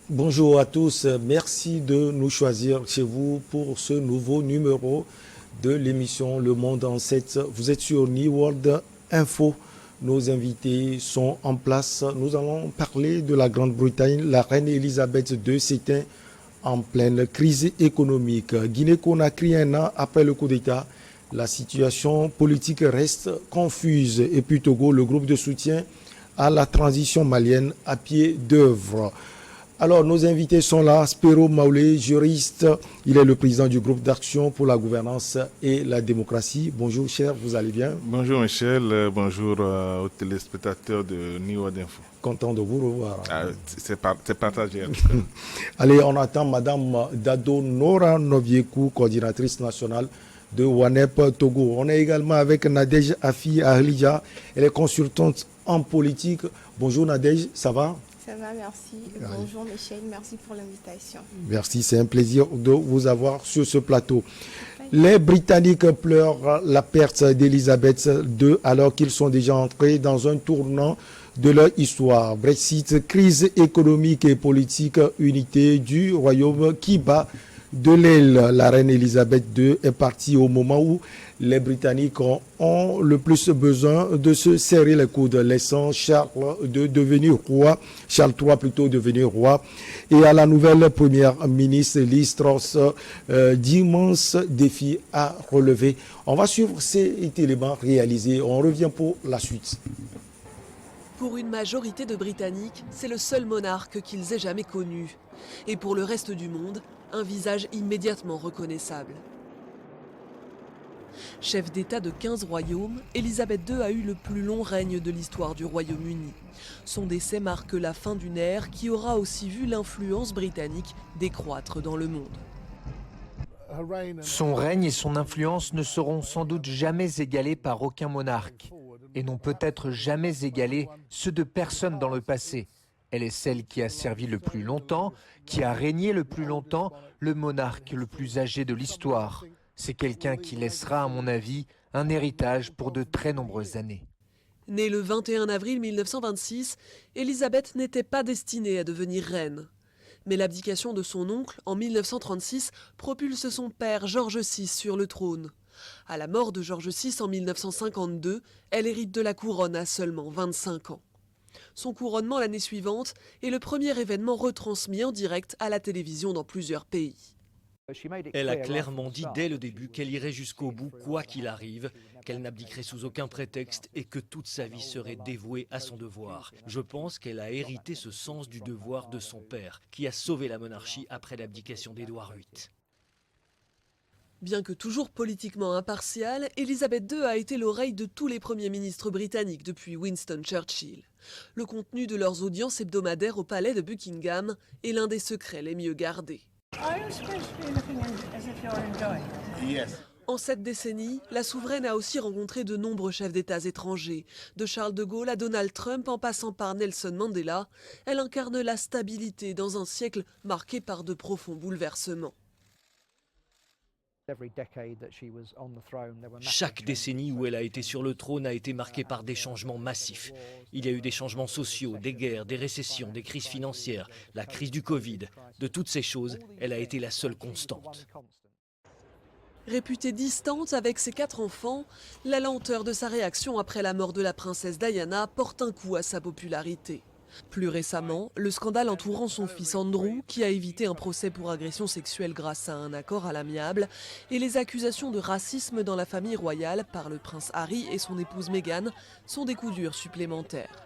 Bonjour à tous, merci de nous choisir chez vous pour ce nouveau numéro de l'émission Le Monde en 7. Vous êtes sur New World Info. Nos invités sont en place. Nous allons parler de la Grande-Bretagne. La reine Elisabeth II s'éteint en pleine crise économique. Guinée-Conakry, un an après le coup d'État, la situation politique reste confuse. Et puis Togo, le groupe de soutien à la transition malienne à pied d'œuvre. Alors, nos invités sont là. Spero Maoulé, juriste. Il est le président du groupe d'action pour la gouvernance et la démocratie. Bonjour, cher, vous allez bien? Bonjour Michel, bonjour aux téléspectateurs de New World Info. Content de vous revoir. C'est partagé. Allez, on attend Madame Dado Nora Noviekou, coordinatrice nationale de WANEP Togo. On est également avec Nadège Afi Ahlija. Elle est consultante en politique. Bonjour Nadège, ça va? Ça va, merci. Bonjour Michel, merci pour l'invitation. Merci, c'est un plaisir de vous avoir sur ce plateau. Les Britanniques pleurent la perte d'Elisabeth II alors qu'ils sont déjà entrés dans un tournant de leur histoire. Brexit, crise économique et politique, unité du Royaume qui bat de l'aile. La reine Elisabeth II est partie au moment où les Britanniques ont le plus besoin de se serrer les coudes, laissant Charles III devenir roi, et à la nouvelle première ministre Liz Truss d'immenses défis à relever. On va suivre ces éléments réalisés. On revient pour la suite. Pour une majorité de Britanniques, c'est le seul monarque qu'ils aient jamais connu. Et pour le reste du monde, un visage immédiatement reconnaissable. Chef d'État de 15 royaumes, Elisabeth II a eu le plus long règne de l'histoire du Royaume-Uni. Son décès marque la fin d'une ère qui aura aussi vu l'influence britannique décroître dans le monde. Son règne et son influence ne seront sans doute jamais égalés par aucun monarque, et n'ont peut-être jamais égalé ceux de personne dans le passé. Elle est celle qui a servi le plus longtemps, qui a régné le plus longtemps, le monarque le plus âgé de l'histoire. C'est quelqu'un qui laissera, à mon avis, un héritage pour de très nombreuses années. Née le 21 avril 1926, Elisabeth n'était pas destinée à devenir reine. Mais l'abdication de son oncle, en 1936, propulse son père, George VI, sur le trône. À la mort de George VI en 1952, elle hérite de la couronne à seulement 25 ans. Son couronnement l'année suivante est le premier événement retransmis en direct à la télévision dans plusieurs pays. Elle a clairement dit dès le début qu'elle irait jusqu'au bout, quoi qu'il arrive, qu'elle n'abdiquerait sous aucun prétexte et que toute sa vie serait dévouée à son devoir. Je pense qu'elle a hérité ce sens du devoir de son père, qui a sauvé la monarchie après l'abdication d'Édouard VIII. Bien que toujours politiquement impartiale, Elisabeth II a été l'oreille de tous les premiers ministres britanniques depuis Winston Churchill. Le contenu de leurs audiences hebdomadaires au palais de Buckingham est l'un des secrets les mieux gardés. En cette décennie, la souveraine a aussi rencontré de nombreux chefs d'État étrangers. De Charles de Gaulle à Donald Trump en passant par Nelson Mandela, elle incarne la stabilité dans un siècle marqué par de profonds bouleversements. Chaque décennie où elle a été sur le trône a été marquée par des changements massifs. Il y a eu des changements sociaux, des guerres, des récessions, des crises financières, la crise du Covid. De toutes ces choses, elle a été la seule constante. Réputée distante avec ses 4 enfants, la lenteur de sa réaction après la mort de la princesse Diana porte un coup à sa popularité. Plus récemment, le scandale entourant son fils Andrew, qui a évité un procès pour agression sexuelle grâce à un accord à l'amiable, et les accusations de racisme dans la famille royale par le prince Harry et son épouse Meghan sont des coups durs supplémentaires.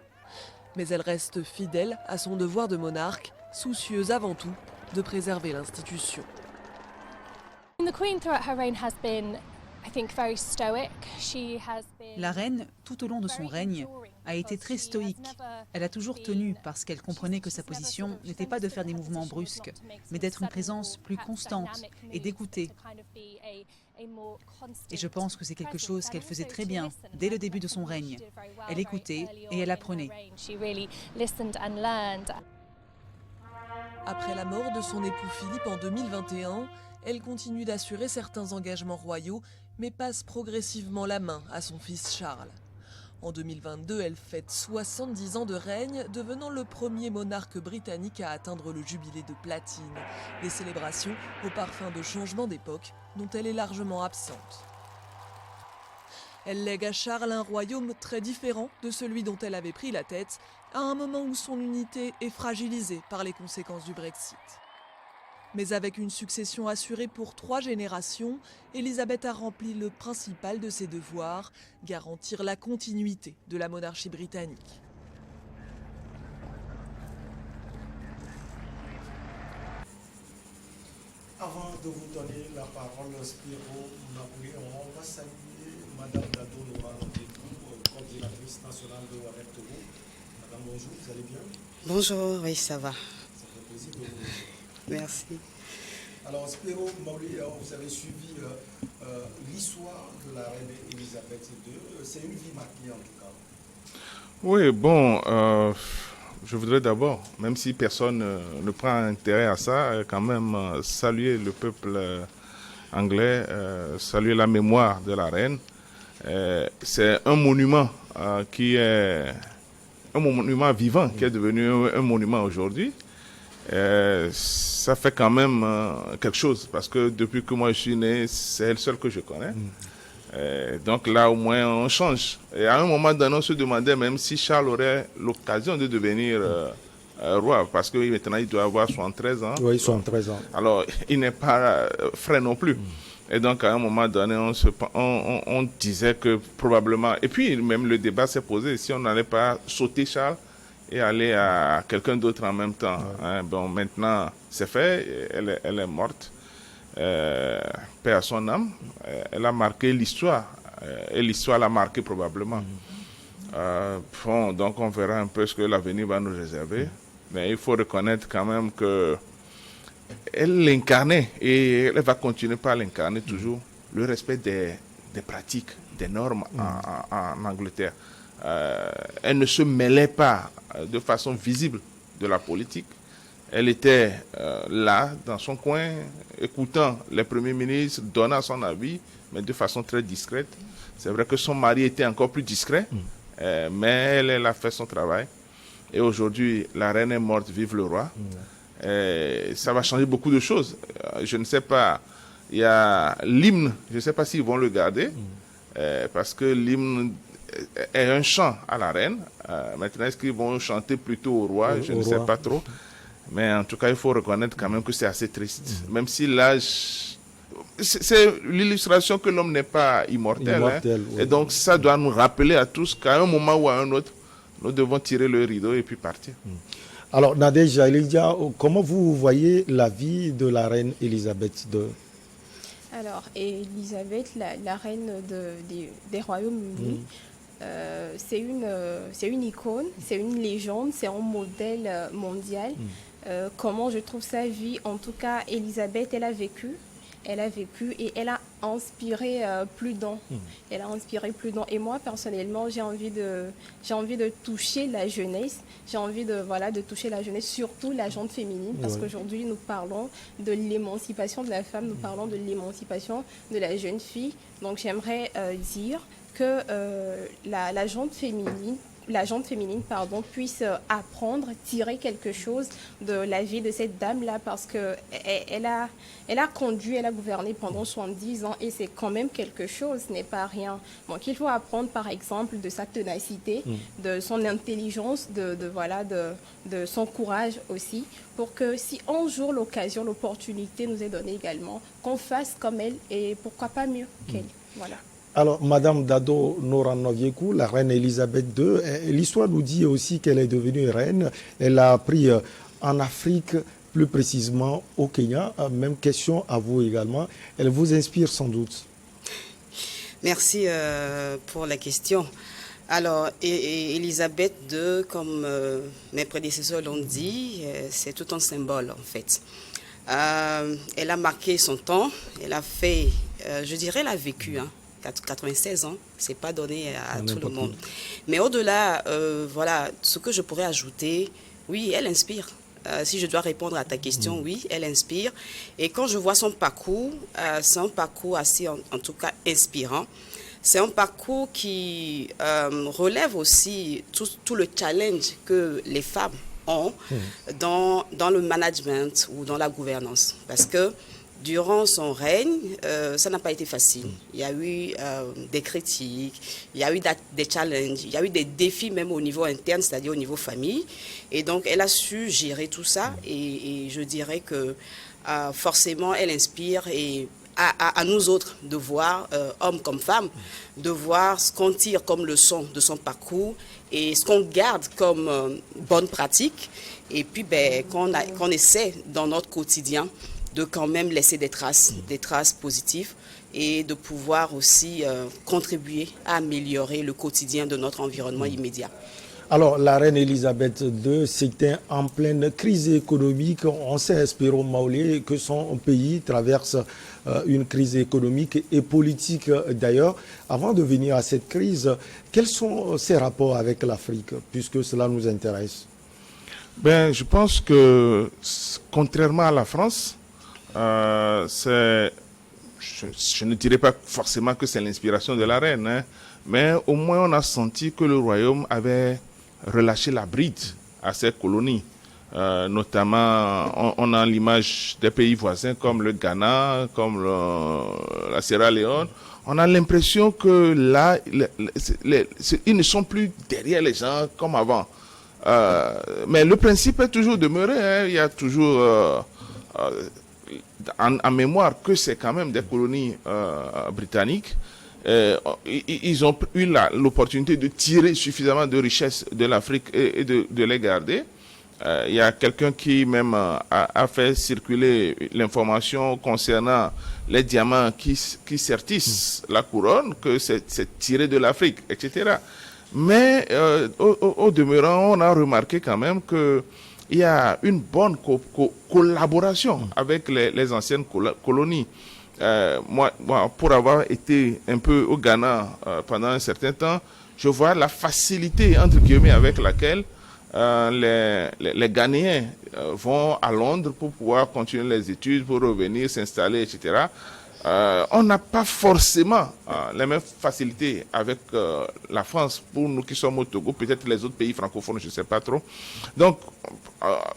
Mais elle reste fidèle à son devoir de monarque, soucieuse avant tout de préserver l'institution. La reine, tout au long de son règne, a été très stoïque. Elle a toujours tenu parce qu'elle comprenait que sa position n'était pas de faire des mouvements brusques, mais d'être une présence plus constante et d'écouter. Et je pense que c'est quelque chose qu'elle faisait très bien dès le début de son règne. Elle écoutait et elle apprenait. Après la mort de son époux Philippe en 2021, elle continue d'assurer certains engagements royaux, mais passe progressivement la main à son fils Charles. En 2022, elle fête 70 ans de règne, devenant le premier monarque britannique à atteindre le jubilé de platine. Des célébrations au parfum de changement d'époque dont elle est largement absente. Elle lègue à Charles un royaume très différent de celui dont elle avait pris la tête, à un moment où son unité est fragilisée par les conséquences du Brexit. Mais avec une succession assurée pour 3 générations, Elisabeth a rempli le principal de ses devoirs, garantir la continuité de la monarchie britannique. Avant de vous donner la parole, Spiro Mabouli, on va saluer Madame Dado Nora Nobiekou, coordinatrice nationale de Water Togo. Madame, bonjour, vous allez bien? Bonjour, oui, ça va. Ça fait plaisir de vous. Merci. Alors, Spiro Mabouli, vous avez suivi l'histoire de la reine Elisabeth II. C'est une vie marquée en tout cas. Oui, bon, je voudrais d'abord, même si personne ne prend intérêt à ça, quand même saluer le peuple anglais, saluer la mémoire de la reine. C'est un monument qui est un monument vivant, qui est devenu un monument aujourd'hui. Ça fait quand même quelque chose, parce que depuis que moi je suis né, c'est le seul que je connais. Donc là, au moins, on change. Et à un moment donné, on se demandait même si Charles aurait l'occasion de devenir roi, parce que maintenant, il doit avoir 73 ans. Oui, 73 ans. Alors, il n'est pas frais non plus. Et donc, à un moment donné, on disait que probablement... Et puis, même le débat s'est posé, si on n'allait pas sauter Charles et aller à quelqu'un d'autre en même temps. Hein. Bon, maintenant, c'est fait, elle est morte. Paix à son âme, elle a marqué l'histoire, et l'histoire l'a marqué probablement. Bon, donc on verra un peu ce que l'avenir va nous réserver, mais il faut reconnaître quand même que elle l'incarnait, et elle va continuer par l'incarner toujours, le respect des pratiques, des normes en Angleterre. Elle ne se mêlait pas de façon visible de la politique. Elle était là, dans son coin, écoutant les premiers ministres, donnant son avis, mais de façon très discrète. C'est vrai que son mari était encore plus discret, mais elle a fait son travail. Et aujourd'hui, la reine est morte, vive le roi. Ça va changer beaucoup de choses. Je ne sais pas, il y a l'hymne, je ne sais pas s'ils vont le garder, parce que l'hymne est un chant à la reine. Maintenant, est-ce qu'ils vont chanter plutôt au roi? Je ne sais pas trop. Mais en tout cas, il faut reconnaître quand même que c'est assez triste. Même si l'âge... C'est l'illustration que l'homme n'est pas immortel. Oui. Et donc, ça doit nous rappeler à tous qu'à un moment ou à un autre, nous devons tirer le rideau et puis partir. Alors, Nadège Elidia, comment vous voyez la vie de la reine Elisabeth II? Alors, Elisabeth, la reine des Royaumes-Unis, c'est une icône, c'est une légende, c'est un modèle mondial. Comment je trouve sa vie, en tout cas, Elisabeth, elle a vécu et elle a inspiré plus d'un. Elle a inspiré plus d'un. Et moi, personnellement, j'ai envie de toucher la jeunesse. J'ai envie de toucher la jeunesse, surtout la gente féminine, parce qu'aujourd'hui, nous parlons de l'émancipation de la femme, nous parlons de l'émancipation de la jeune fille. Donc, j'aimerais dire que la gente féminine puisse apprendre, tirer quelque chose de la vie de cette dame-là, parce qu'elle a conduit, elle a gouverné pendant 70 ans, et c'est quand même quelque chose, ce n'est pas rien. Donc il faut apprendre par exemple de sa ténacité, de son intelligence, de son courage aussi, pour que si un jour l'occasion, l'opportunité nous est donnée également, qu'on fasse comme elle, et pourquoi pas mieux qu'elle. Voilà. Alors, Madame Dado Nora Nobiekou, la reine Elisabeth II, l'histoire nous dit aussi qu'elle est devenue reine. Elle a appris en Afrique, plus précisément au Kenya. Même question à vous également. Elle vous inspire sans doute. Merci pour la question. Alors, Elisabeth II, comme mes prédécesseurs l'ont dit, c'est tout un symbole en fait. Elle a marqué son temps, elle a fait, je dirais, elle a vécu, 96 ans, c'est pas donné à tout le monde. Mais au-delà, ce que je pourrais ajouter, oui, elle inspire. Si je dois répondre à ta question, oui, elle inspire. Et quand je vois son parcours, c'est un parcours assez, en tout cas, inspirant. C'est un parcours qui relève aussi tout le challenge que les femmes ont dans le management ou dans la gouvernance. Parce que durant son règne, ça n'a pas été facile. Il y a eu des critiques, il y a eu des challenges, il y a eu des défis même au niveau interne, c'est-à-dire au niveau famille. Et donc, elle a su gérer tout ça. Et je dirais que forcément, elle inspire et à nous autres de voir, hommes comme femmes, de voir ce qu'on tire comme leçon de son parcours et ce qu'on garde comme bonne pratique. Et puis, qu'on essaie dans notre quotidien de quand même laisser des traces positives et de pouvoir aussi contribuer à améliorer le quotidien de notre environnement immédiat. Alors, la reine Elisabeth II, c'était en pleine crise économique. On sait, Espero Maolé, que son pays traverse une crise économique et politique d'ailleurs. Avant de venir à cette crise, quels sont ses rapports avec l'Afrique, puisque cela nous intéresse? Je pense que, contrairement à la France, je ne dirais pas forcément que c'est l'inspiration de la reine, hein, mais au moins on a senti que le royaume avait relâché la bride à ses colonies. Notamment, on a l'image des pays voisins comme le Ghana, comme la Sierra Leone. On a l'impression que là, ils ne sont plus derrière les gens comme avant. Mais le principe est toujours demeuré. Hein. Il y a toujours en mémoire que c'est quand même des colonies britanniques. Ils ont eu l'opportunité de tirer suffisamment de richesses de l'Afrique et de les garder. Il y a quelqu'un qui même a fait circuler l'information concernant les diamants qui sertissent la couronne, que c'est tiré de l'Afrique, etc. Mais au demeurant, on a remarqué quand même qu'il y a une bonne collaboration avec les anciennes colonies. Moi, pour avoir été un peu au Ghana pendant un certain temps, je vois la facilité, entre guillemets, avec laquelle les Ghanéens vont à Londres pour pouvoir continuer les études, pour revenir, s'installer, etc. On n'a pas forcément les mêmes facilités avec la France pour nous qui sommes au Togo, peut-être les autres pays francophones, je ne sais pas trop. Donc,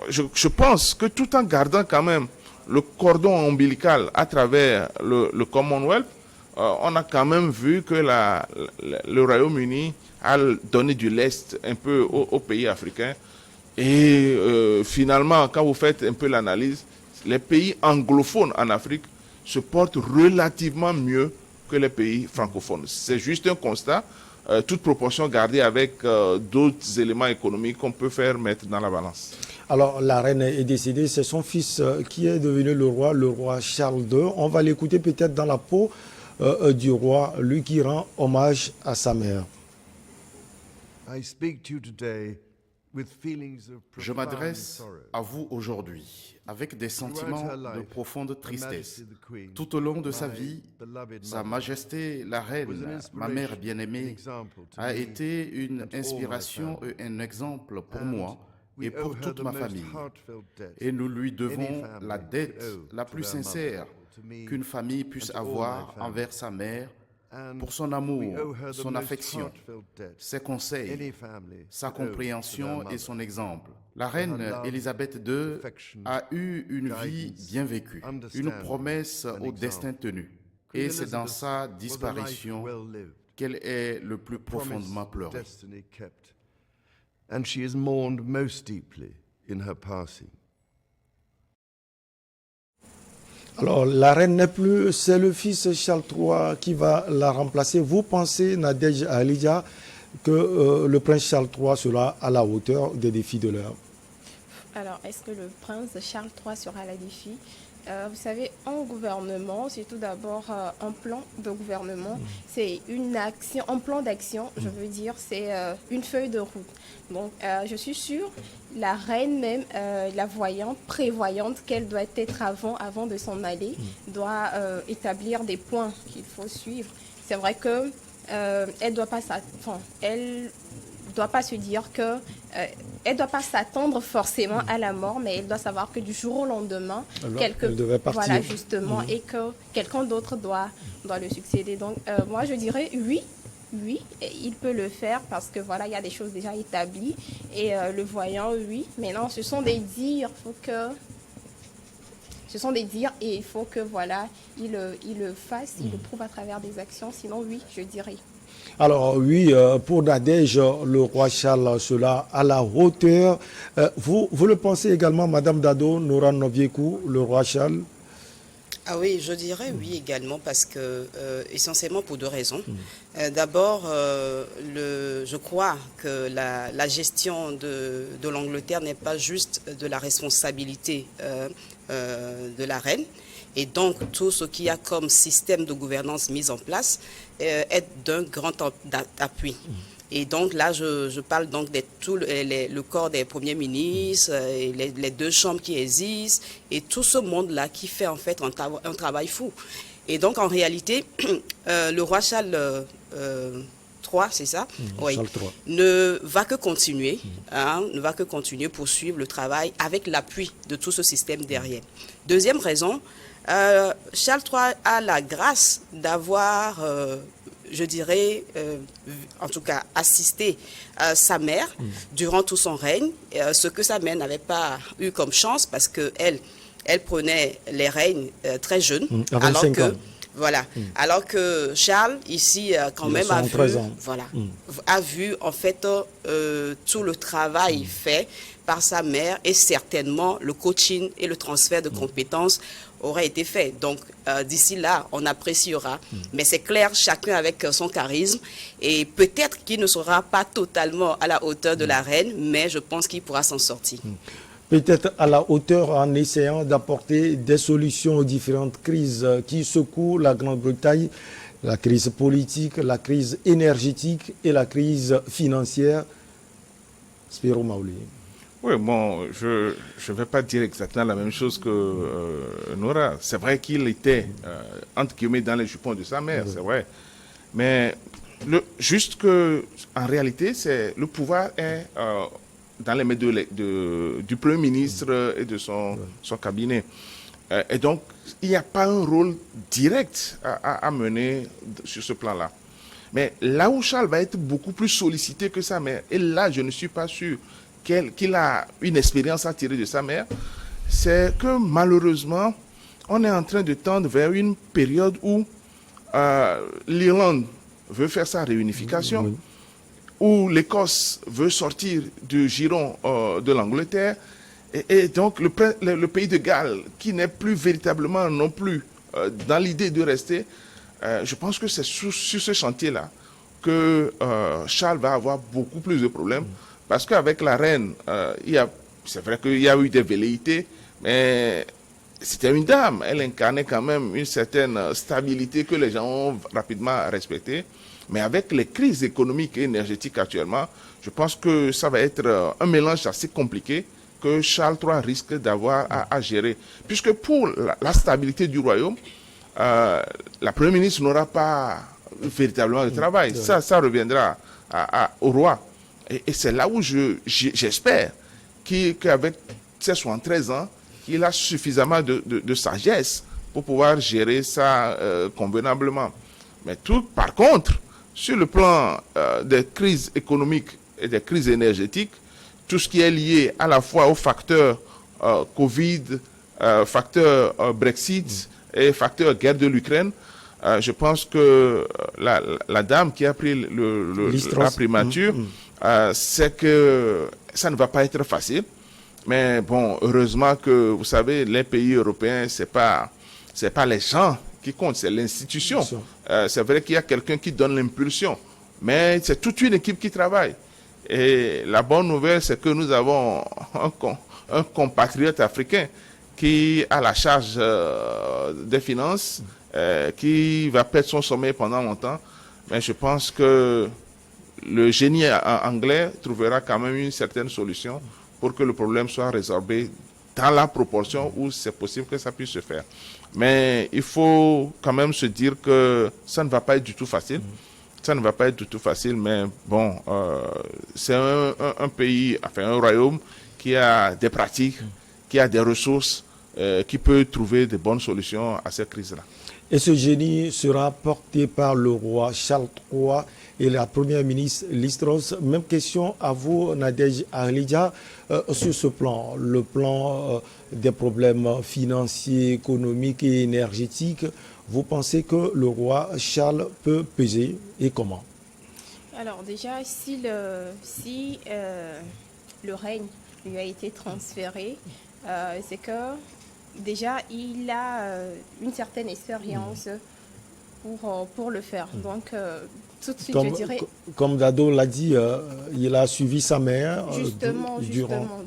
je pense que tout en gardant quand même le cordon ombilical à travers le Commonwealth, on a quand même vu que le Royaume-Uni a donné du lest un peu aux pays africains. Et finalement, quand vous faites un peu l'analyse, les pays anglophones en Afrique se portent relativement mieux que les pays francophones. C'est juste un constat, toute proportion gardée avec d'autres éléments économiques qu'on peut faire mettre dans la balance. Alors, la reine est décédée, c'est son fils qui est devenu le roi Charles II. On va l'écouter peut-être dans la peau du roi, lui qui rend hommage à sa mère. Je m'adresse à vous aujourd'hui avec des sentiments de profonde tristesse. Tout au long de sa vie, Sa Majesté la Reine, ma mère bien-aimée, a été une inspiration et un exemple pour moi et pour toute ma famille. Et nous lui devons la dette la plus sincère qu'une famille puisse avoir envers sa mère, pour son amour, son affection, ses conseils, sa compréhension et son exemple. La reine Elisabeth II a eu une vie bien vécue, une promesse au destin tenu. Et c'est dans sa disparition qu'elle est le plus profondément pleurée. And she is mourned most deeply in her passing. Alors, la reine n'est plus, c'est le fils Charles III qui va la remplacer. Vous pensez, Nadège Alidja, que le prince Charles III sera à la hauteur des défis de l'heure? Alors, est-ce que le prince Charles III sera à la défi? Vous savez, en gouvernement, c'est tout d'abord un plan de gouvernement, c'est une action, un plan d'action, je veux dire, c'est une feuille de route. Donc, je suis sûre, la reine même, la voyante, prévoyante qu'elle doit être avant de s'en aller, doit établir des points qu'il faut suivre. C'est vrai que elle doit pas se dire que elle doit pas s'attendre forcément à la mort, mais elle doit savoir que du jour au lendemain, elle devait partir. Voilà, justement, et que quelqu'un d'autre doit le succéder. Donc, moi, je dirais oui, il peut le faire parce que voilà, il y a des choses déjà établies et le voyant, oui. Maintenant, ce sont des dires, et il faut que voilà, il le fasse, il le prouve à travers des actions. Sinon, oui, je dirais. Alors oui, pour Nadège, le roi Charles sera à la hauteur. Vous le pensez également, Madame Dado, Nora Noviekou, le roi Charles? Ah oui, je dirais oui également parce que essentiellement pour deux raisons. D'abord, je crois que la gestion de l'Angleterre n'est pas juste de la responsabilité de la reine. Et donc, tout ce qu'il y a comme système de gouvernance mis en place est d'un grand appui. Et donc là, je parle donc de tout le corps des premiers ministres, et les deux chambres qui existent, et tout ce monde-là qui fait en fait un travail fou. Et donc, en réalité, le roi Charles III, c'est ça? Oui. Charles III. Ne va que continuer, poursuivre le travail avec l'appui de tout ce système derrière. Deuxième raison, Charles III a la grâce d'avoir, je dirais, en tout cas, assisté sa mère durant tout son règne, ce que sa mère n'avait pas eu comme chance parce qu'elle prenait les règnes très jeune. À 25 ans. Voilà. Alors que Charles, ici, quand même, a vu en fait tout le travail fait par sa mère et certainement le coaching et le transfert de compétences aurait été fait. Donc, d'ici là, on appréciera. Mais c'est clair, chacun avec son charisme. Et peut-être qu'il ne sera pas totalement à la hauteur de la reine, mais je pense qu'il pourra s'en sortir. Peut-être à la hauteur en essayant d'apporter des solutions aux différentes crises qui secouent la Grande-Bretagne, la crise politique, la crise énergétique et la crise financière. Spiro Maouli. Oui, bon, je ne vais pas dire exactement la même chose que Nora. C'est vrai qu'il était, entre guillemets, dans les jupons de sa mère, c'est vrai. Mais juste que, en réalité, le pouvoir est dans les mains du Premier ministre et de son cabinet. Et donc, il n'y a pas un rôle direct à mener sur ce plan-là. Mais là où Charles va être beaucoup plus sollicité que sa mère, et là, je ne suis pas sûr qu'il a une expérience à tirer de sa mère, c'est que malheureusement, on est en train de tendre vers une période où l'Irlande veut faire sa réunification, où l'Écosse veut sortir du giron de l'Angleterre, et donc le pays de Galles, qui n'est plus véritablement non plus dans l'idée de rester, je pense que c'est sur ce chantier-là que Charles va avoir beaucoup plus de problèmes, parce qu'avec la reine, c'est vrai qu'il y a eu des velléités, mais c'était une dame, elle incarnait quand même une certaine stabilité que les gens ont rapidement respectée. Mais avec les crises économiques et énergétiques actuellement, je pense que ça va être un mélange assez compliqué que Charles III risque d'avoir à gérer. Puisque pour la stabilité du royaume, la Première ministre n'aura pas véritablement de travail. Ça reviendra au roi. Et c'est là où j'espère qu'avec ses 73 ans, qu'il a suffisamment de sagesse pour pouvoir gérer ça convenablement. Mais par contre, sur le plan des crises économiques et des crises énergétiques, tout ce qui est lié à la fois aux facteurs Covid, facteurs Brexit et facteurs guerre de l'Ukraine, je pense que la dame qui a pris la primature, c'est que ça ne va pas être facile. Mais bon, heureusement que, vous savez, les pays européens, c'est pas les gens qui compte, c'est l'institution. C'est vrai qu'il y a quelqu'un qui donne l'impulsion, mais c'est toute une équipe qui travaille. Et la bonne nouvelle, c'est que nous avons un compatriote africain qui a la charge des finances, qui va perdre son sommeil pendant longtemps. Mais je pense que le génie anglais trouvera quand même une certaine solution pour que le problème soit résorbé dans la proportion où c'est possible que ça puisse se faire. Mais il faut quand même se dire que ça ne va pas être du tout facile. Ça ne va pas être du tout facile, mais bon, c'est un pays, enfin un royaume qui a des pratiques, qui a des ressources, qui peut trouver de bonnes solutions à cette crise-là. Et ce génie sera porté par le roi Charles III et la première ministre Liz Truss. Même question à vous, Nadège Ahmadiyya, sur ce plan, le plan des problèmes financiers, économiques et énergétiques. Vous pensez que le roi Charles peut peser et comment? Alors déjà, si le règne lui a été transféré, c'est que déjà il a une certaine expérience pour le faire. Donc tout de suite, je dirais... Comme Dado l'a dit, il a suivi sa mère. Justement.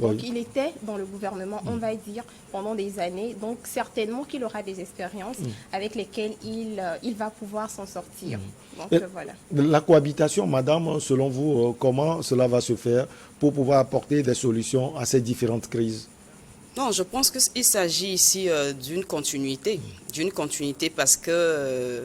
Donc oui. il était dans le gouvernement, on va dire, pendant des années. Donc certainement qu'il aura des expériences avec lesquelles il va pouvoir s'en sortir. Donc voilà. La cohabitation, madame, selon vous, comment cela va se faire pour pouvoir apporter des solutions à ces différentes crises? Non, je pense qu'il s'agit ici d'une continuité parce que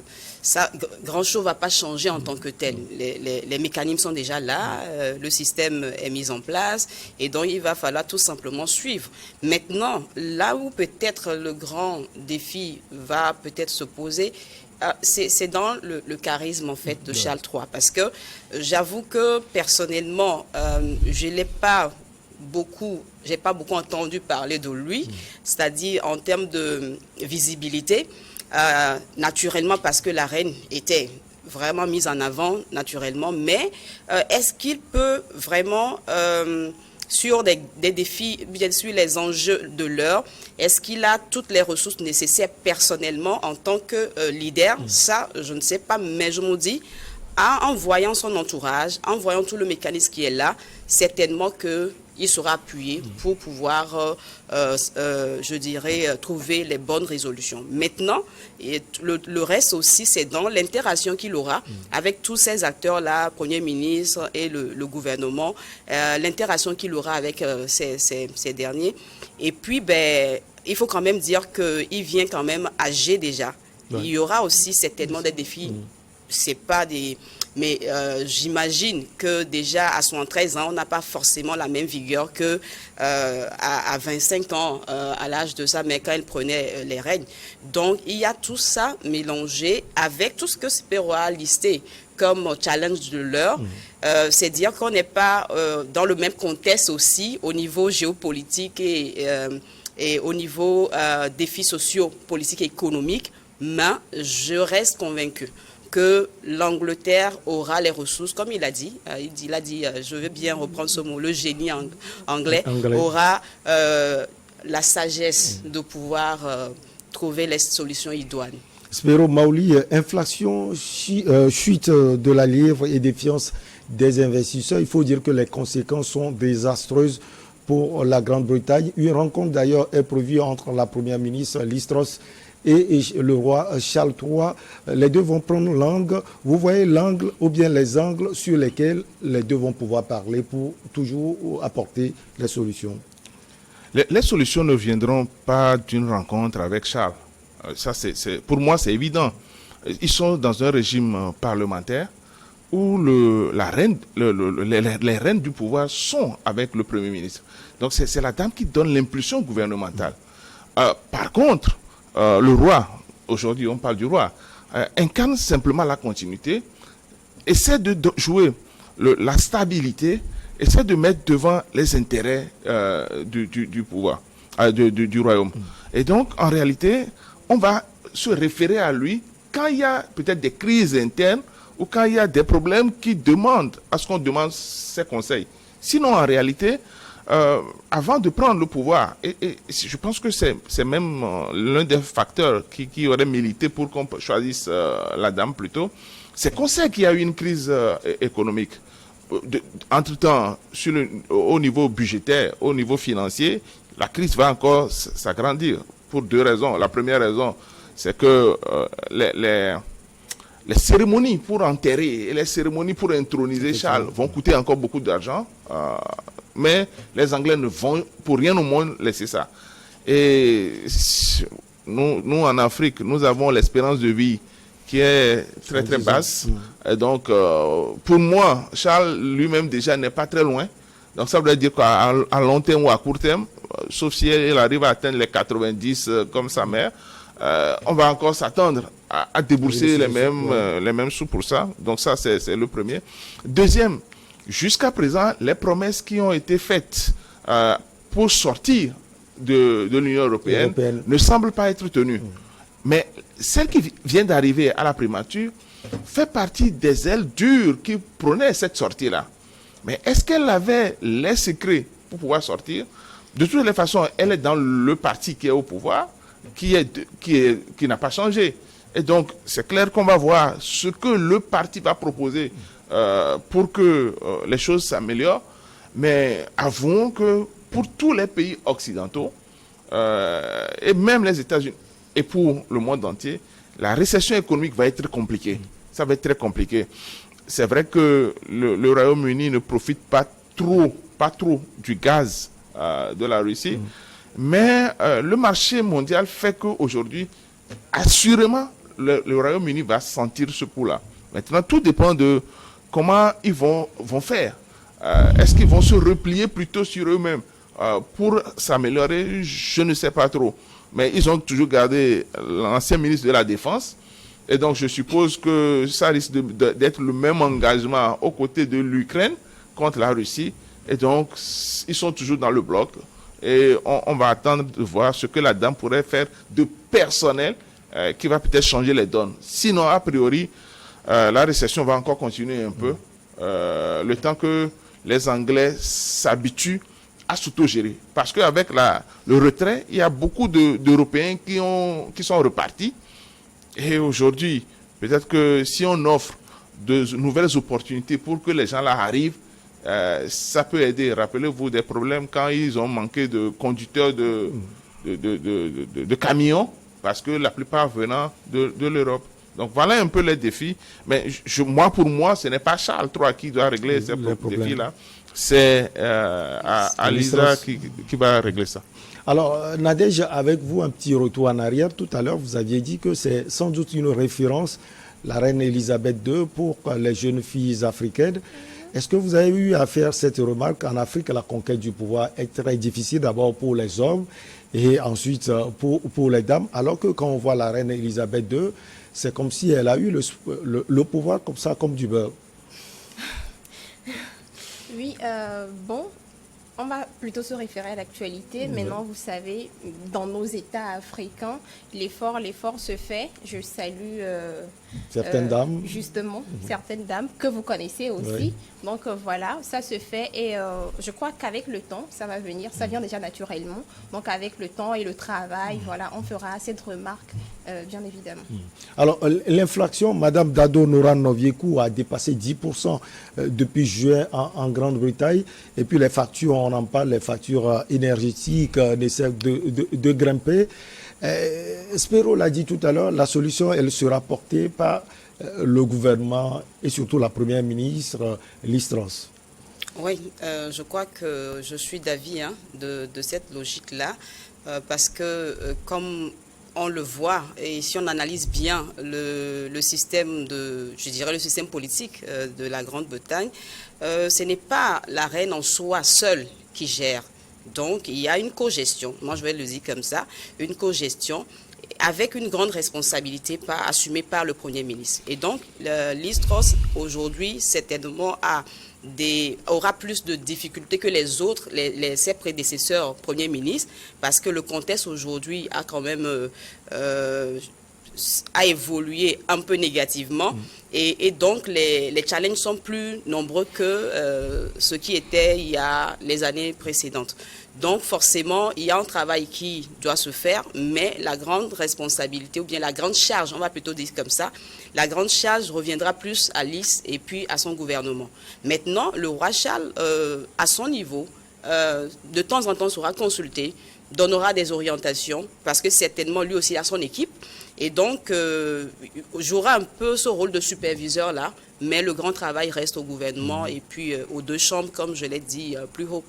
grand-chose ne va pas changer en tant que tel. Les mécanismes sont déjà là, le système est mis en place et donc il va falloir tout simplement suivre. Maintenant, là où peut-être le grand défi va peut-être se poser, c'est dans le charisme en fait de Charles III, parce que j'avoue que personnellement, j'ai pas beaucoup entendu parler de lui, c'est-à-dire en termes de visibilité, naturellement parce que la reine était vraiment mise en avant naturellement, mais est-ce qu'il peut vraiment sur des défis, bien sûr les enjeux de l'heure, est-ce qu'il a toutes les ressources nécessaires personnellement en tant que leader? Ça, je ne sais pas, mais je me dis, en voyant son entourage, en voyant tout le mécanisme qui est là, certainement qu'il sera appuyé pour pouvoir, je dirais, trouver les bonnes résolutions. Maintenant, et le reste aussi, c'est dans l'interaction qu'il aura avec tous ces acteurs-là, Premier ministre et le gouvernement, l'interaction qu'il aura avec ces derniers. Et puis, il faut quand même dire qu'il vient quand même âgé déjà. Ouais. Il y aura aussi certainement des défis. C'est pas des... Mais j'imagine que déjà à 73 ans, on n'a pas forcément la même vigueur que à 25 ans, à l'âge de sa mère, quand elle prenait les règnes. Donc, il y a tout ça mélangé avec tout ce que Spero a listé comme challenge de l'heure. C'est dire qu'on n'est pas dans le même contexte aussi au niveau géopolitique et au niveau défis sociaux, politiques et économiques. Mais je reste convaincu que l'Angleterre aura les ressources, comme il a dit, je vais bien reprendre ce mot, le génie anglais. Aura la sagesse de pouvoir trouver les solutions idoines. Spero Maouli, inflation, chute de la livre et défiance des investisseurs. Il faut dire que les conséquences sont désastreuses pour la Grande-Bretagne. Une rencontre d'ailleurs est prévue entre la première ministre Liz Truss et le roi Charles III. Les deux vont prendre l'angle. Vous voyez l'angle ou bien les angles sur lesquels les deux vont pouvoir parler pour toujours apporter les solutions. Les solutions ne viendront pas d'une rencontre avec Charles. Ça, pour moi, c'est évident. Ils sont dans un régime parlementaire où les rênes du pouvoir sont avec le Premier ministre. Donc, c'est la dame qui donne l'impulsion gouvernementale. Par contre, le roi, aujourd'hui on parle du roi, incarne simplement la continuité, essaie de jouer la stabilité, essaie de mettre devant les intérêts du pouvoir, du royaume. Et donc, en réalité, on va se référer à lui quand il y a peut-être des crises internes ou quand il y a des problèmes qui demandent à ce qu'on demande ses conseils. Sinon, en réalité, avant de prendre le pouvoir, et je pense que c'est même l'un des facteurs qui aurait milité pour qu'on choisisse la dame plutôt, c'est qu'on sait qu'il y a eu une crise économique. Entre-temps, au niveau budgétaire, au niveau financier, la crise va encore s'agrandir pour deux raisons. La première raison, c'est que les cérémonies pour enterrer et les cérémonies pour introniser Charles vont coûter encore beaucoup d'argent. Mais les Anglais ne vont pour rien au monde laisser ça. Et nous en Afrique, nous avons l'espérance de vie qui est très très basse. Et donc, pour moi, Charles lui-même déjà n'est pas très loin. Donc ça veut dire qu'à long terme ou à court terme, sauf si elle arrive à atteindre les 90 comme sa mère, on va encore s'attendre à débourser les mêmes sous pour ça. Donc ça, c'est le premier. Deuxième, jusqu'à présent, les promesses qui ont été faites pour sortir de l'Union européenne ne semblent pas être tenues. Mais celle qui vient d'arriver à la primature fait partie des ailes dures qui prônaient cette sortie-là. Mais est-ce qu'elle avait les secrets pour pouvoir sortir? De toutes les façons, elle est dans le parti qui est au pouvoir, qui n'a pas changé. Et donc, c'est clair qu'on va voir ce que le parti va proposer pour que les choses s'améliorent. Mais avouons que pour tous les pays occidentaux, et même les États-Unis, et pour le monde entier, la récession économique va être compliquée. Ça va être très compliqué. C'est vrai que le Royaume-Uni ne profite pas trop du gaz de la Russie, mais le marché mondial fait qu'aujourd'hui, assurément, le Royaume-Uni va sentir ce coup-là. Maintenant, tout dépend de comment ils vont faire. Est-ce qu'ils vont se replier plutôt sur eux-mêmes pour s'améliorer? Je ne sais pas trop. Mais ils ont toujours gardé l'ancien ministre de la Défense. Et donc, je suppose que ça risque d'être le même engagement aux côtés de l'Ukraine contre la Russie. Et donc, ils sont toujours dans le bloc. Et on va attendre de voir ce que la dame pourrait faire de personnel qui va peut-être changer les donnes. Sinon, a priori, la récession va encore continuer un peu. Le temps que les Anglais s'habituent à s'autogérer. Parce qu'avec le retrait, il y a beaucoup d'Européens qui sont repartis. Et aujourd'hui, peut-être que si on offre de nouvelles opportunités pour que les gens là arrivent, ça peut aider. Rappelez-vous des problèmes quand ils ont manqué de conducteurs de camions, parce que la plupart venant de l'Europe. Donc voilà un peu les défis. Mais pour moi, ce n'est pas Charles III qui doit régler ces défis-là. C'est Alisa qui va régler ça. Alors, Nadège, avec vous, un petit retour en arrière. Tout à l'heure, vous aviez dit que c'est sans doute une référence, la reine Elisabeth II, pour les jeunes filles africaines. Est-ce que vous avez eu à faire cette remarque? En Afrique, la conquête du pouvoir est très difficile, d'abord pour les hommes et ensuite pour les dames. Alors que quand on voit la reine Elisabeth II, c'est comme si elle a eu le pouvoir comme ça, comme du beurre. Oui, bon, on va plutôt se référer à l'actualité. Maintenant, vous savez, dans nos États africains, l'effort se fait. Je salue certaines dames. Justement, certaines dames que vous connaissez aussi. Oui. Donc voilà, ça se fait et je crois qu'avec le temps, ça va venir. Ça vient déjà naturellement. Donc avec le temps et le travail, voilà, on fera cette remarque, bien évidemment. Alors l'inflation, Madame Dado Noran Noviekou a dépassé 10% depuis juin en Grande-Bretagne. Et puis les factures, on en parle, les factures énergétiques essaient de grimper. Spero l'a dit tout à l'heure, la solution, elle sera portée par le gouvernement et surtout la première ministre Liz Truss. Oui, je crois que je suis d'avis de cette logique-là, parce que comme on le voit, et si on analyse bien le système le système politique de la Grande-Bretagne, ce n'est pas la reine en soi seule qui gère. Donc, il y a une co-gestion, moi je vais le dire comme ça, une co-gestion avec une grande responsabilité assumée par le Premier ministre. Et donc, Liz Truss, aujourd'hui, certainement aura plus de difficultés que les autres, ses prédécesseurs Premier ministres, parce que le contexte aujourd'hui a quand même a évolué un peu négativement et donc les challenges sont plus nombreux que ce qui était il y a les années précédentes. Donc forcément, il y a un travail qui doit se faire, mais la grande responsabilité ou bien la grande charge, on va plutôt dire comme ça, la grande charge reviendra plus à Liz et puis à son gouvernement. Maintenant, le roi Charles, à son niveau, de temps en temps sera consulté, donnera des orientations, parce que certainement lui aussi a son équipe, et donc jouera un peu ce rôle de superviseur là, mais le grand travail reste au gouvernement et puis aux deux chambres, comme je l'ai dit plus haut.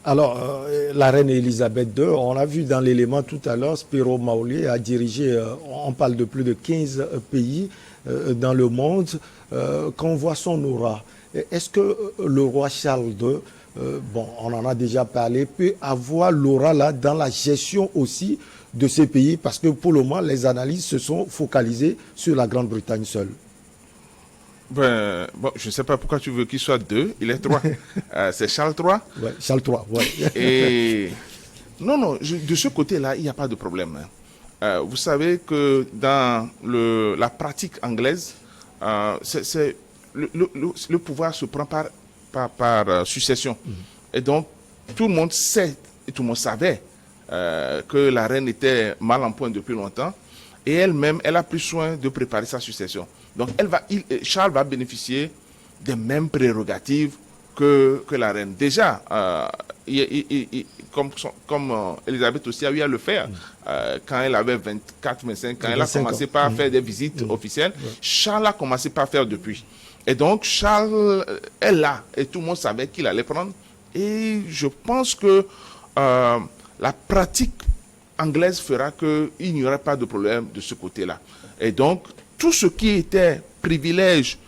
Alors, la reine Elisabeth II, on l'a vu dans l'élément tout à l'heure, Spiro Maolé a dirigé, on parle de plus de 15 pays dans le monde. Quand on voit son aura, est-ce que le roi Charles II, bon, on en a déjà parlé, peut avoir l'aura là dans la gestion aussi de ces pays? Parce que pour le moment, les analyses se sont focalisées sur la Grande-Bretagne seule. Ben, bon, je ne sais pas pourquoi tu veux qu'il soit 2, il est 3. C'est Charles III. Ouais, Charles III, ouais. Et non, de ce côté-là, il n'y a pas de problème. Vous savez que dans la pratique anglaise, le pouvoir se prend par succession. Et donc, tout le monde sait, et tout le monde savait que la reine était mal en point depuis longtemps. Et elle-même, elle a pris soin de préparer sa succession. Donc, Charles va bénéficier des mêmes prérogatives que la reine. Déjà, comme Elisabeth aussi a eu à le faire, quand elle avait 24, 25, quand elle a commencé par faire des visites officielles, Charles a commencé par faire depuis. Et donc, Charles est là, et tout le monde savait qu'il allait prendre. Et je pense que la pratique anglaise fera qu'il n'y aurait pas de problème de ce côté-là. Et donc, tout ce qui était privilège,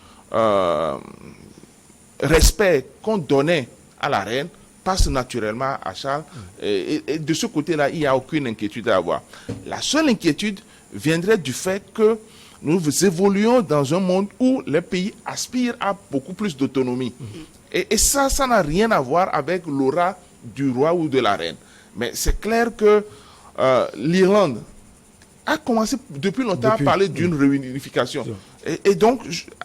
respect qu'on donnait à la reine passe naturellement à Charles. Et de ce côté-là, il n'y a aucune inquiétude à avoir. La seule inquiétude viendrait du fait que nous évoluons dans un monde où les pays aspirent à beaucoup plus d'autonomie. Et ça n'a rien à voir avec l'aura du roi ou de la reine. Mais c'est clair que l'Irlande a commencé depuis longtemps à parler d'une réunification. Et donc,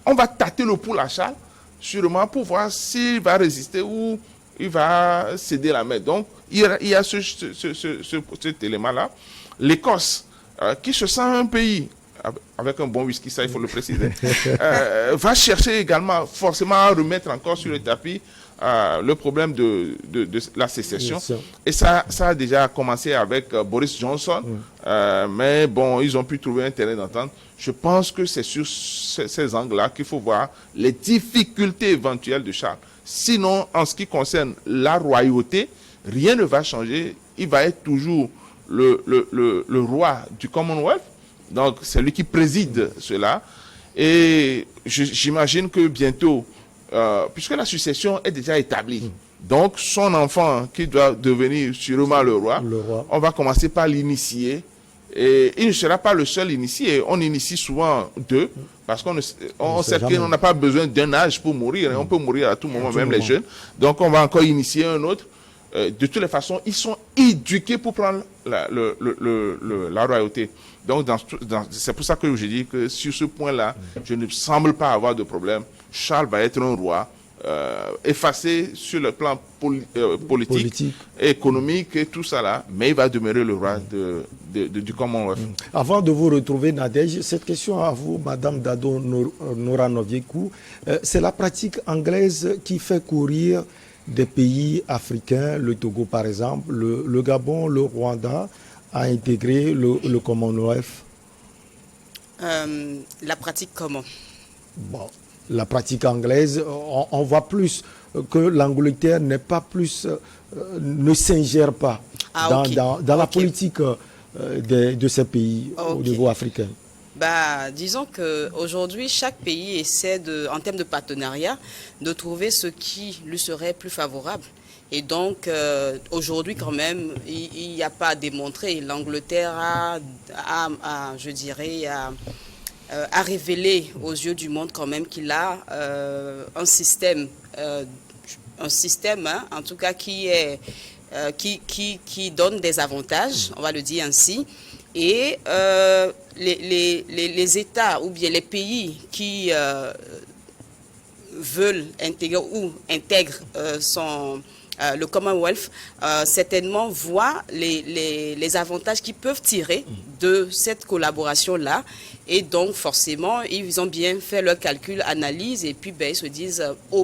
on va tâter le pouls à Charles, sûrement, pour voir s'il va résister ou il va céder la main. Donc, il y a cet élément-là. L'Écosse, qui se sent un pays, avec un bon whisky, ça il faut le préciser, va chercher également forcément à remettre encore sur le tapis le problème de la sécession. Et ça a déjà commencé avec Boris Johnson, mais bon, ils ont pu trouver un terrain d'entente. Je pense que c'est sur ces angles-là qu'il faut voir les difficultés éventuelles de Charles. Sinon, en ce qui concerne la royauté, rien ne va changer. Il va être toujours le roi du Commonwealth. Donc, c'est lui qui préside cela. Et j'imagine que bientôt, puisque la succession est déjà établie, donc son enfant qui doit devenir sûrement le roi, on va commencer par l'initier. Et il ne sera pas le seul initié. On initie souvent 2, parce qu'on sait qu'on n'a pas besoin d'un âge pour mourir. On peut mourir à tout moment, même les jeunes. Donc, on va encore initier un autre. De toutes les façons, ils sont éduqués pour prendre la royauté. Donc, c'est pour ça que je dis que sur ce point-là, je ne semble pas avoir de problème. Charles va être un roi effacé sur le plan politique, économique et tout ça là, mais il va demeurer le roi du Commonwealth. Avant de vous retrouver, Nadège, cette question à vous, Madame Dado Noranoviekou, c'est la pratique anglaise qui fait courir des pays africains, le Togo par exemple, le Gabon, le Rwanda, a intégré le Commonwealth. La pratique comment? Bon, la pratique anglaise, on voit plus que l'Angleterre n'est pas plus, ne s'ingère pas dans la politique de ces pays au niveau africain. Disons qu'aujourd'hui, chaque pays essaie, en termes de partenariat, de trouver ce qui lui serait plus favorable. Et donc, aujourd'hui, quand même, il n'y a pas à démontrer. L'Angleterre a révélé aux yeux du monde quand même qu'il a un système, en tout cas, qui donne des avantages, on va le dire ainsi. Et les États ou bien les pays qui veulent intégrer ou intègrent le Commonwealth, certainement voient les avantages qu'ils peuvent tirer de cette collaboration-là. Et donc, forcément, ils ont bien fait leur calcul, analyse, et puis ils se disent,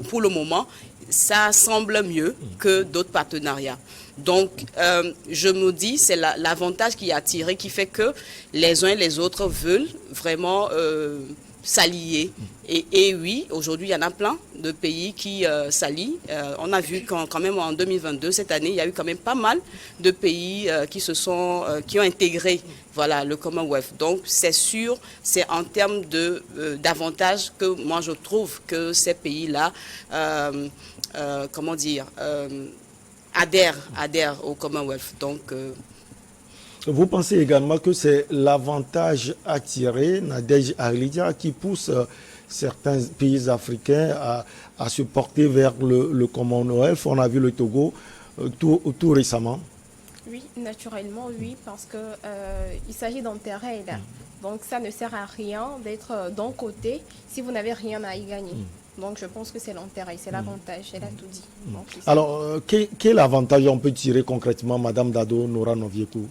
pour le moment, ça semble mieux que d'autres partenariats. Donc, je me dis, c'est l'avantage qui est attiré, qui fait que les uns et les autres veulent vraiment s'allier. Et oui, aujourd'hui, il y en a plein de pays qui s'allient. On a vu quand même en 2022, cette année, il y a eu quand même pas mal de pays qui ont intégré le Commonwealth. Donc, c'est sûr, c'est en termes d'avantages que moi, je trouve que ces pays-là, adhèrent au Commonwealth. Donc, vous pensez également que c'est l'avantage à tirer, Nadège Arlidia, qui pousse certains pays africains à se porter vers le Commonwealth? On a vu le Togo tout récemment. Oui, naturellement, oui, parce que il s'agit d'intérêt là. Donc ça ne sert à rien d'être d'un côté si vous n'avez rien à y gagner. Donc je pense que c'est l'intérêt, c'est l'avantage, elle a tout dit. Donc, alors, quel avantage on peut tirer concrètement, Madame Dado Nora Noviekou?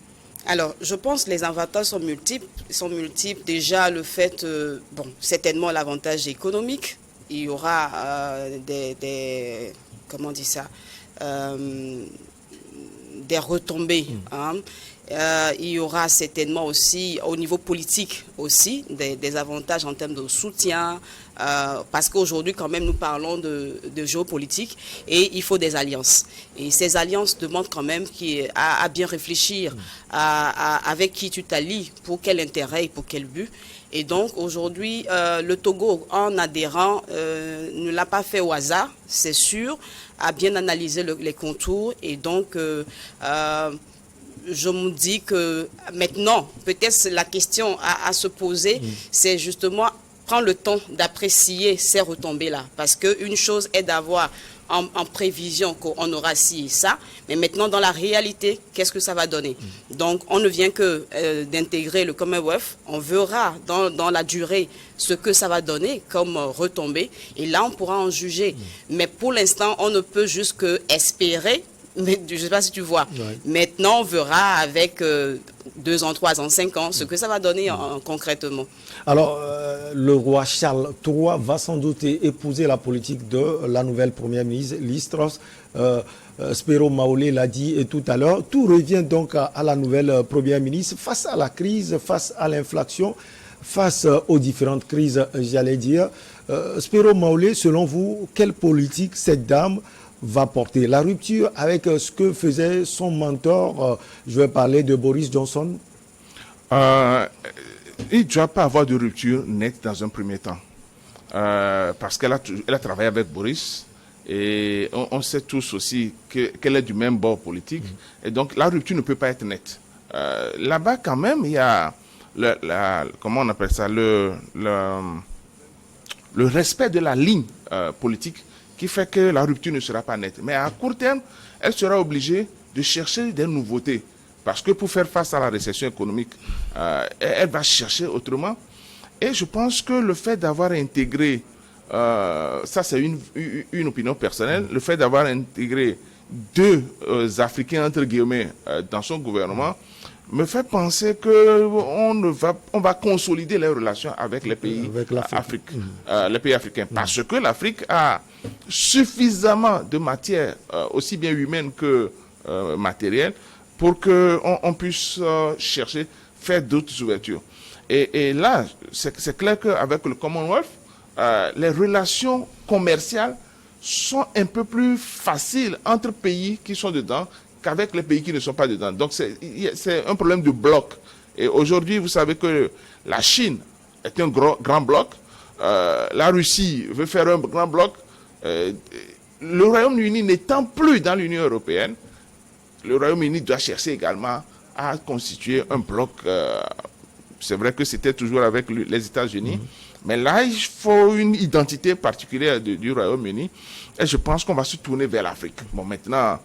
Alors, je pense que les avantages sont multiples. Déjà, le fait, certainement l'avantage économique. Il y aura des retombées. Il y aura certainement aussi, au niveau politique aussi, des avantages en termes de soutien. Parce qu'aujourd'hui, quand même, nous parlons de géopolitique et il faut des alliances. Et ces alliances demandent quand même à bien réfléchir avec qui tu t'allies, pour quel intérêt et pour quel but. Et donc, aujourd'hui, le Togo, en adhérant, ne l'a pas fait au hasard, c'est sûr, a bien analysé les contours. Et donc, je me dis que maintenant, peut-être la question à se poser, c'est justement prendre le temps d'apprécier ces retombées-là. Parce qu'une chose est d'avoir en prévision qu'on aura ci et ça, mais maintenant dans la réalité, qu'est-ce que ça va donner? Donc on ne vient que d'intégrer le Commonwealth, on verra dans la durée ce que ça va donner comme retombée, et là on pourra en juger. Mais pour l'instant, on ne peut juste que espérer. Mais, je ne sais pas si tu vois. Maintenant, on verra avec 2 ans, 3 ans, 5 ans, ce que ça va donner concrètement. Alors, le roi Charles III va sans doute épouser la politique de la nouvelle première ministre, Liz Truss. Spero Maolé l'a dit tout à l'heure. Tout revient donc à la nouvelle première ministre face à la crise, face à l'inflation, face aux différentes crises, j'allais dire. Spero Maolé, selon vous, quelle politique cette dame va porter? La rupture avec ce que faisait son mentor, je vais parler de Boris Johnson? Il ne doit pas avoir de rupture nette dans un premier temps. Parce qu'elle a travaillé avec Boris et on sait tous aussi qu'elle est du même bord politique. Et donc la rupture ne peut pas être nette. Là-bas quand même, il y a comment on appelle ça, le respect de la ligne politique qui fait que la rupture ne sera pas nette. Mais à court terme, elle sera obligée de chercher des nouveautés. Parce que pour faire face à la récession économique, elle va chercher autrement. Et je pense que le fait d'avoir intégré, ça c'est une opinion personnelle, le fait d'avoir intégré 2 Africains, entre guillemets, dans son gouvernement, me fait penser qu'on va consolider les relations avec les pays africains. Parce que l'Afrique a suffisamment de matière, aussi bien humaine que matérielle, pour qu'on puisse faire d'autres ouvertures. Et là, c'est clair qu'avec le Commonwealth, les relations commerciales sont un peu plus faciles entre pays qui sont dedans qu'avec les pays qui ne sont pas dedans. Donc c'est un problème de bloc. Et aujourd'hui, vous savez que la Chine est un grand bloc, la Russie veut faire un grand bloc, le Royaume-Uni n'étant plus dans l'Union européenne, le Royaume-Uni doit chercher également à constituer un bloc. C'est vrai que c'était toujours avec les États-Unis, mais là, il faut une identité particulière du Royaume-Uni. Et je pense qu'on va se tourner vers l'Afrique. Bon, maintenant,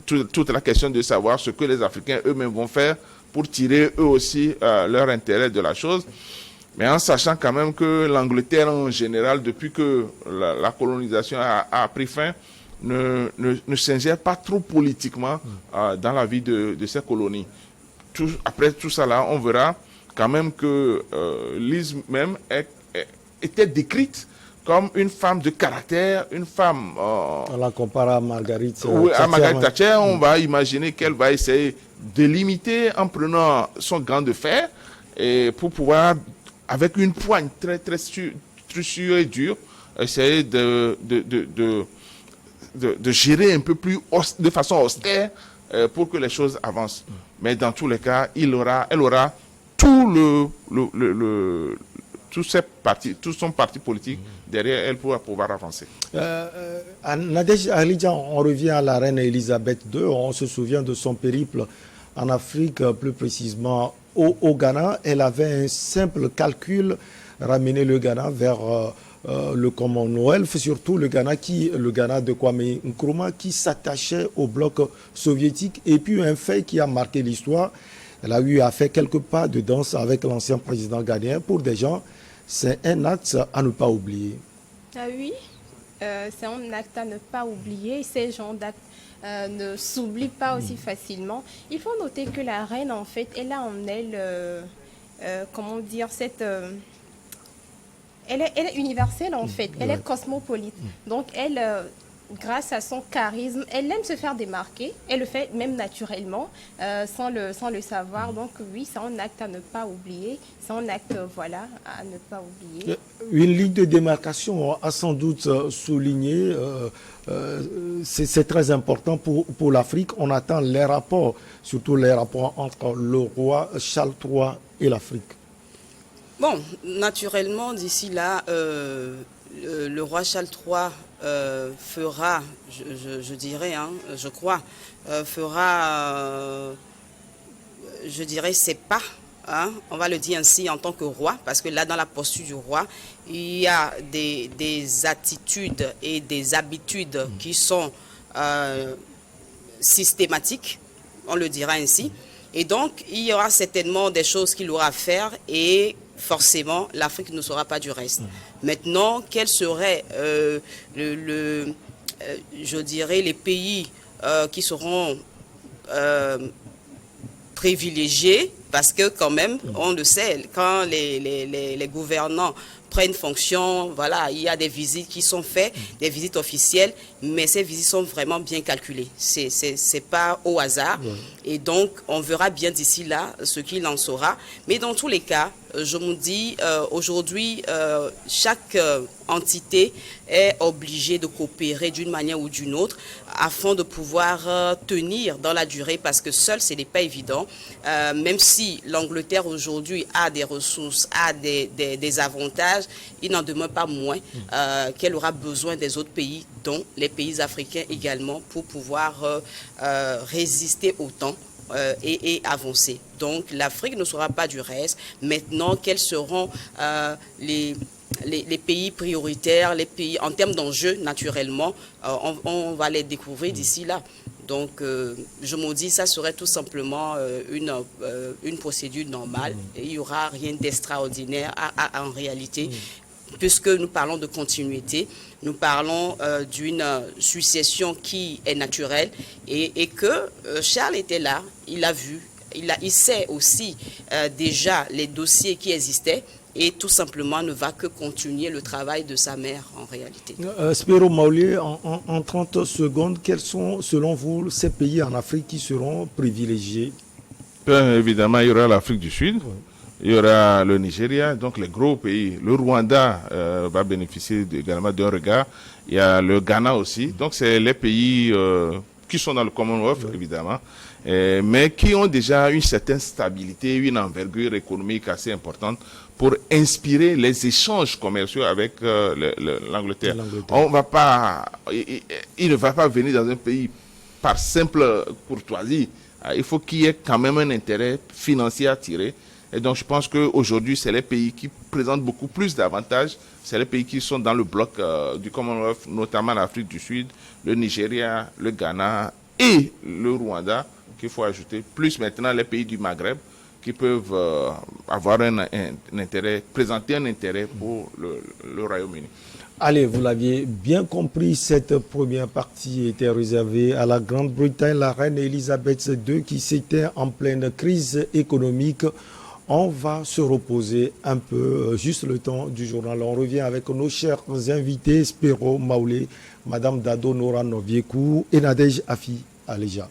toute la question de savoir ce que les Africains eux-mêmes vont faire pour tirer eux aussi leur intérêt de la chose. Mais en sachant quand même que l'Angleterre en général, depuis que la colonisation a pris fin, ne s'ingère pas trop politiquement dans la vie de ces colonies. Après tout ça là, on verra quand même que Liz même était décrite comme une femme de caractère, une femme... on la compare à Margaret Thatcher. Oui, à Margaret Thatcher, on va imaginer qu'elle va essayer de limiter en prenant son gant de fer et pour pouvoir avec une poigne très sûre et dure, essayer de gérer un peu plus de façon austère pour que les choses avancent. Mais dans tous les cas, elle aura tout tout son parti politique derrière elle pour pouvoir avancer. Nadège Alidja, on revient à la reine Elisabeth II. On se souvient de son périple en Afrique, plus précisément au Ghana. Elle avait un simple calcul, ramener le Ghana vers le Commonwealth, surtout le Ghana de Kwame Nkrumah qui s'attachait au bloc soviétique. Et puis un fait qui a marqué l'histoire, elle a eu à faire quelques pas de danse avec l'ancien président ghanéen. Pour des gens, c'est un acte à ne pas oublier. Ah oui, c'est un acte à ne pas oublier. Ces genres d'actes ne s'oublient pas aussi facilement. Il faut noter que la reine, en fait, elle a en elle, comment dire, elle est universelle, en fait. Elle est cosmopolite. Donc, elle, grâce à son charisme, elle aime se faire démarquer. Elle le fait même naturellement, sans le savoir. Donc, oui, c'est un acte à ne pas oublier. C'est un acte, voilà, à ne pas oublier. Une ligne de démarcation a sans doute souligné, c'est très important pour l'Afrique. On attend les rapports, surtout les rapports entre le roi Charles III et l'Afrique. Bon, naturellement, d'ici là, le roi Charles III fera, je dirais, je crois, fera, je dirais, ses pas. On va le dire ainsi en tant que roi, parce que là, dans la posture du roi, il y a des attitudes et des habitudes qui sont systématiques, on le dira ainsi. Et donc, il y aura certainement des choses qu'il aura à faire et forcément, l'Afrique ne sera pas du reste. Maintenant, quels seraient, je dirais, les pays qui seront privilégiés, parce que quand même, on le sait, quand les gouvernants prennent fonction, voilà, il y a des visites qui sont faites, des visites officielles, mais ces visites sont vraiment bien calculées. C'est pas au hasard. Et donc, on verra bien d'ici là ce qu'il en sera. Mais dans tous les cas, je me dis, aujourd'hui, chaque entité est obligée de coopérer d'une manière ou d'une autre afin de pouvoir tenir dans la durée, parce que seul, ce n'est pas évident. Même si l'Angleterre aujourd'hui a des ressources, a des avantages, il n'en demeure pas moins qu'elle aura besoin des autres pays, dont les pays africains également, pour pouvoir résister au temps et avancer. Donc l'Afrique ne sera pas du reste. Maintenant, quels seront les pays prioritaires, les pays en termes d'enjeux, naturellement, on va les découvrir d'ici là. Donc, je me dis, ça serait tout simplement une procédure normale. Et il n'y aura rien d'extraordinaire en réalité, puisque nous parlons de continuité, nous parlons d'une succession qui est naturelle et que Charles était là, il a vu, il sait aussi déjà les dossiers qui existaient. Et tout simplement ne va que continuer le travail de sa mère en réalité. Spero Maulé, en 30 secondes, quels sont selon vous ces pays en Afrique qui seront privilégiés? Bien évidemment, il y aura l'Afrique du Sud, il y aura le Nigeria, donc les gros pays. Le Rwanda va bénéficier également d'un regard. Il y a le Ghana aussi. Donc c'est les pays qui sont dans le Commonwealth, évidemment, mais qui ont déjà une certaine stabilité, une envergure économique assez importante pour inspirer les échanges commerciaux avec l'Angleterre. On va pas, il ne va pas venir dans un pays par simple courtoisie. Il faut qu'il y ait quand même un intérêt financier à tirer. Et donc je pense qu'aujourd'hui, c'est les pays qui présentent beaucoup plus d'avantages. C'est les pays qui sont dans le bloc du Commonwealth, notamment l'Afrique du Sud, le Nigeria, le Ghana et le Rwanda, qu'il faut ajouter, plus maintenant les pays du Maghreb, qui peuvent avoir un intérêt, présenter un intérêt pour le Royaume-Uni. Allez, vous l'aviez bien compris, cette première partie était réservée à la Grande-Bretagne, la reine Elisabeth II qui s'était en pleine crise économique. On va se reposer un peu, juste le temps du journal. On revient avec nos chers invités, Spero Maulé, Madame Dado Nora Noviekou et Nadège Afi Aleja.